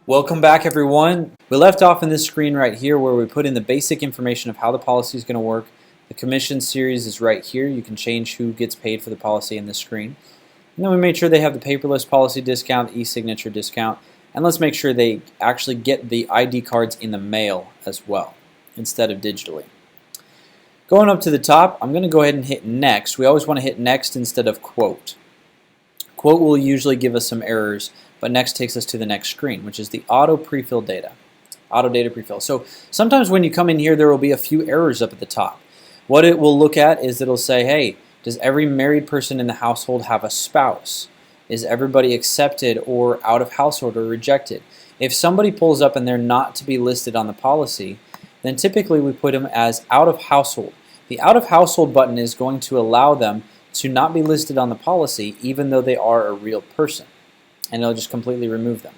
Welcome back, everyone. We left off in this screen right here where we put in the basic information of how the policy is going to work. The commission series is right here. You can change who gets paid for the policy in this screen. And then we made sure they have the paperless policy discount, e-signature discount, and let's make sure they actually get the ID cards in the mail as well instead of digitally. Going up to the top, I'm going to go ahead and hit next. We always want to hit next instead of quote. Quote will usually give us some errors, but next takes us to the next screen, which is the auto prefill data. Auto data prefill. So sometimes when you come in here, there will be a few errors up at the top. What it will look at is it'll say, hey, does every married person in the household have a spouse? Is everybody accepted or out of household or rejected? If somebody pulls up and they're not to be listed on the policy, then typically we put them as out of household. The out of household button is going to allow them to not be listed on the policy even though they are a real person, and it'll just completely remove them.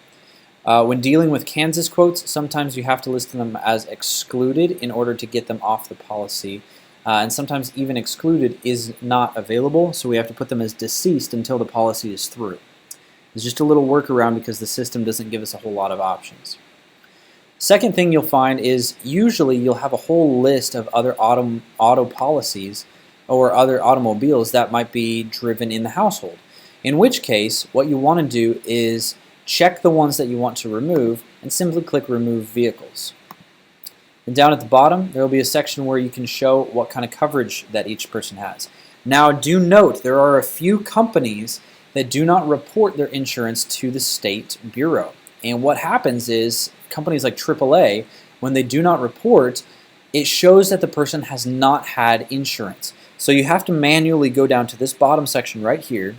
When dealing with Kansas quotes, sometimes you have to list them as excluded in order to get them off the policy, and sometimes even excluded is not available, so we have to put them as deceased until the policy is through. It's just a little workaround because the system doesn't give us a whole lot of options. Second thing you'll find is usually you'll have a whole list of other auto policies or other automobiles that might be driven in the household. In which case, what you want to do is check the ones that you want to remove and simply click Remove Vehicles. And down at the bottom, there will be a section where you can show what kind of coverage that each person has. Now, do note there are a few companies that do not report their insurance to the state bureau. And what happens is companies like AAA, when they do not report, it shows that the person has not had insurance. So you have to manually go down to this bottom section right here,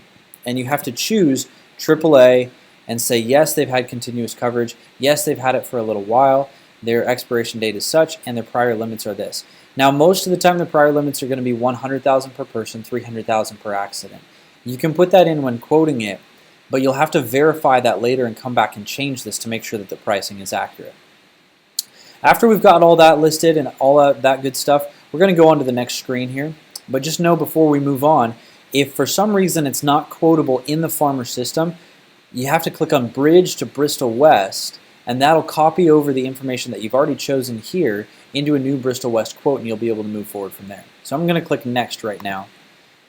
and you have to choose AAA and say yes, they've had continuous coverage, yes, they've had it for a little while, their expiration date is such, and their prior limits are this. Now, most of the time, the prior limits are going to be $100,000 per person, $300,000 per accident. You can put that in when quoting it, but you'll have to verify that later and come back and change this to make sure that the pricing is accurate. After we've got all that listed and all that good stuff, we're going to go on to the next screen here. But just know before we move on, if for some reason it's not quotable in the farmer system, you have to click on Bridge to Bristol West, and that'll copy over the information that you've already chosen here into a new Bristol West quote, and you'll be able to move forward from there. So I'm going to click Next right now.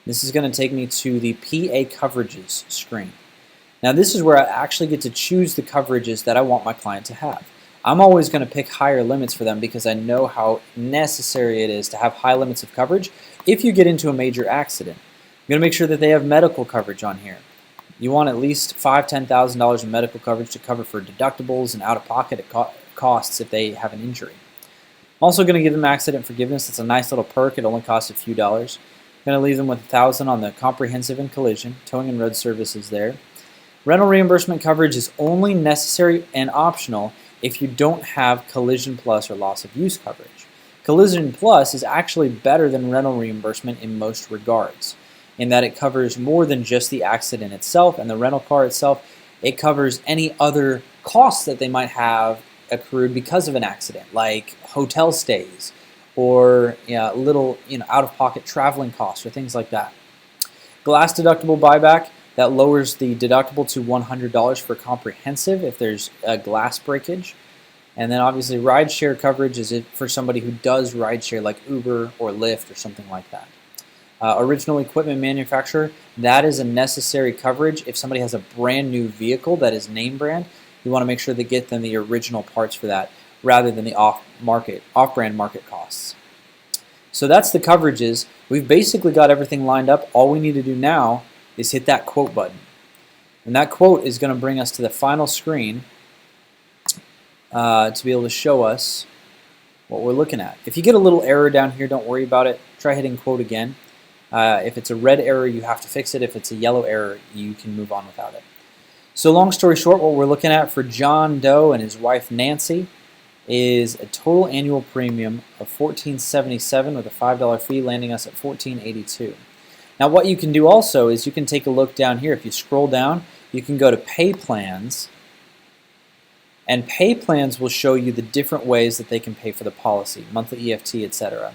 This is going to take me to the PA Coverages screen. Now this is where I actually get to choose the coverages that I want my client to have. I'm always going to pick higher limits for them because I know how necessary it is to have high limits of coverage if you get into a major accident. I'm going to make sure that they have medical coverage on here. You want at least $5,000 to $10,000 in medical coverage to cover for deductibles and out-of-pocket costs if they have an injury. I'm also going to give them accident forgiveness. It's a nice little perk. It only costs a few dollars. I'm going to leave them with $1,000 on the comprehensive and collision, towing and road services there. Rental reimbursement coverage is only necessary and optional if you don't have Collision Plus or loss of use coverage. Collision Plus is actually better than rental reimbursement in most regards, in that it covers more than just the accident itself and the rental car itself. It covers any other costs that they might have accrued because of an accident, like hotel stays or little out-of-pocket traveling costs or things like that. Glass deductible buyback, that lowers the deductible to $100 for comprehensive if there's a glass breakage. And then obviously rideshare coverage is for somebody who does rideshare like Uber or Lyft or something like that. Original equipment manufacturer, that is a necessary coverage. If somebody has a brand new vehicle that is name brand, you want to make sure they get them the original parts for that rather than the off-brand market costs. So that's the coverages. We've basically got everything lined up. All we need to do now is hit that quote button. And that quote is going to bring us to the final screen to be able to show us what we're looking at. If you get a little error down here, don't worry about it. Try hitting quote again. If it's a red error, you have to fix it. If it's a yellow error, you can move on without it. So long story short, what we're looking at for John Doe and his wife Nancy is a total annual premium of $14.77 with a $5 fee, landing us at $14.82. Now what you can do also is you can take a look down here. If you scroll down, you can go to Pay Plans, and Pay Plans will show you the different ways that they can pay for the policy, monthly EFT, etc.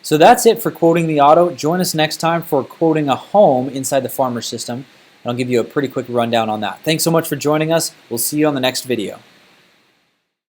So that's it for quoting the auto. Join us next time for quoting a home inside the farmer system, and I'll give you a pretty quick rundown on that. Thanks so much for joining us. We'll see you on the next video.